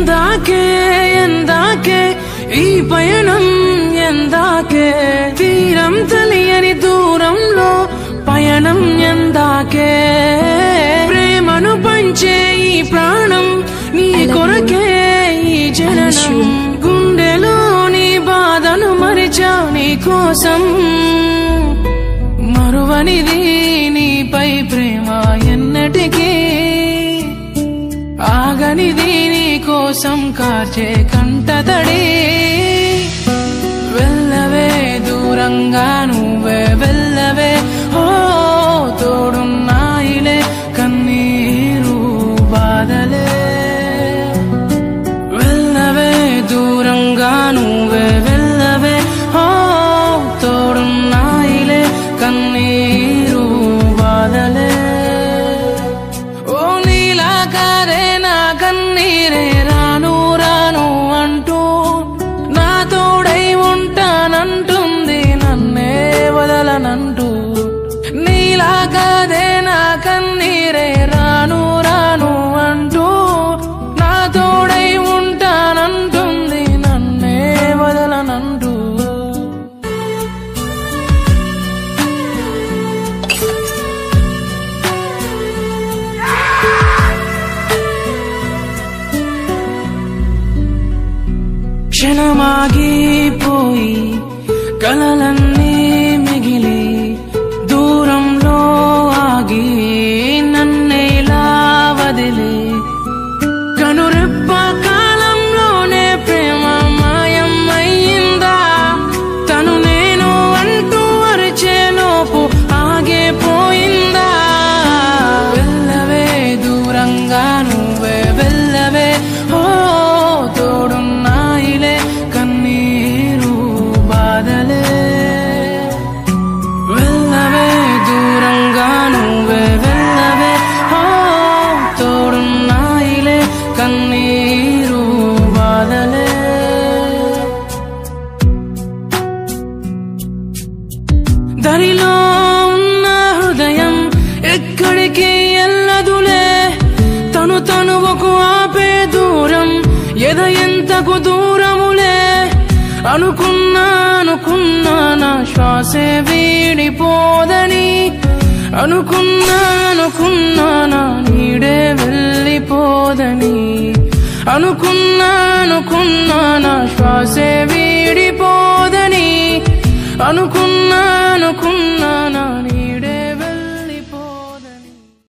ఎందాకే ఎందాకే ఈ పయనం ఎందాకే తీరం తెలియని దూరంలో పయనం ఎందాకే ప్రేమను పంచే ఈ ప్రాణం నీ కొరకే ఈ జననం గుండెలోని బాధను మరిచా నీ కోసం మరువనిది నీపై ప్రేమ ఎన్నటికీ ఆగనిది నీ కోసం కార్చే కంటతడి వెళ్ళవే దూరంగా నువ్వే వెళ్ళవే ఓ తోడున్నాయిలే కన్నీరు బాధలే వెళ్ళవే దూరంగా నువ్వే వెళ్ళవే ఓ తోడున్నాయిలే కన్నీరు బాధలే ఓ నీలా కాదే నా కన్నీరే రాను రాను అంటూ నా తోడై ఉంటానంటుంది నన్నే వదలనంటూ నీలా కాదే నా కన్నీరే రాను రాను అంటూ నా తోడై ఉంటానంటుంది నన్నే వదలనంటూ క్షణమాగిపోయి కలలన్నీ మిగిలి దూరంలో ఆగి నన్నేలా వదిలి కనురెప్ప కాలంలోనే ప్రేమ మాయం అయ్యిందా తను నేను అంటూ అరిచేలోపు ఆగిపోయిందా వెళ్ళవే దూరంగా నువ్వే వెళ్ళవే ఓ తోడున్నాయిలే కన్నీరు బాధలే వెళ్ళవే దూరంగా నువ్వే వెళ్ళవే ఓ తోడున్నాయిలే కన్నీరు బాధలే దరిలో ఉన్న హృదయం ఎక్కడికి ఎల్లదులే తను తనువకు ఆపే దూరం ఎద ఎంతకు దూరములే అనుకున్నా నా శ్వాసే వీడిపోదని అనుకున్నా నా నీడే వెళ్ళిపోదని అనుకున్నా నా శ్వాసే వీడిపోదని అనుకున్నా నా నీడే